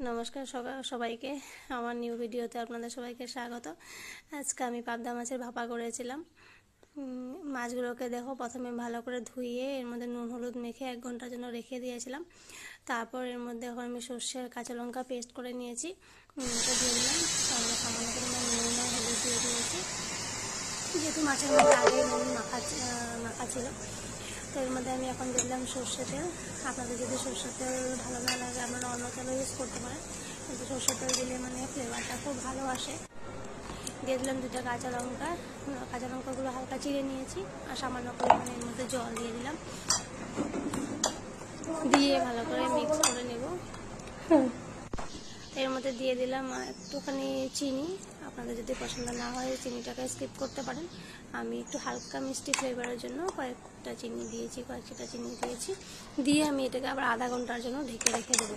নমস্কার সবাইকে আমার নিউ ভিডিওতে আপনাদের সবাইকে স্বাগত। আজকে আমি পাবদা মাছের ভাপা করেছিলাম। মাছগুলোকে দেখো প্রথমে ভালো করে ধুয়ে এর মধ্যে নুন হলুদ মেখে 1 ঘন্টার জন্য রেখে দিয়েছিলাম। তারপর এর মধ্যে এখন আমি সর্ষে আর কাঁচা লঙ্কা পেস্ট করে নিয়েছি, এটা দিয়ে দিলাম। তারপরে সামান্য পরিমাণ নুন আর হলুদ দিয়ে দিয়েছি, যেহেতু মাছের মধ্যে আগে নুন মাখা ছিল। তো এর মধ্যে আমি এখন দিলাম সর্ষে তেল। আপনাদের যদি সর্ষের তেল ভালো না লাগে আপনারা অন্য তেলও ইউজ করতে পারেন, কিন্তু সর্ষের তেল দিলে ফ্লেভারটা খুব ভালো আসে। দিয়ে দিলাম 2টা কাঁচা লঙ্কা, কাঁচা লঙ্কাগুলো হালকা চিড়ে নিয়েছি, আর সামান্য পরিমাণে এর মধ্যে জল দিয়ে দিলাম, দিয়ে ভালো করে মিক্স করে নেব। এর মধ্যে দিয়ে দিলাম একটুখানি চিনি। আপনাদের যদি পছন্দ না হয় চিনিটাকে স্কিপ করতে পারেন। আমি একটু হালকা মিষ্টি ফ্লেভারের জন্য কয়েকটা চিনি দিয়েছি, দিয়ে আমি এটাকে আবার আধা ঘন্টার জন্য ঢেকে রেখে দেবো।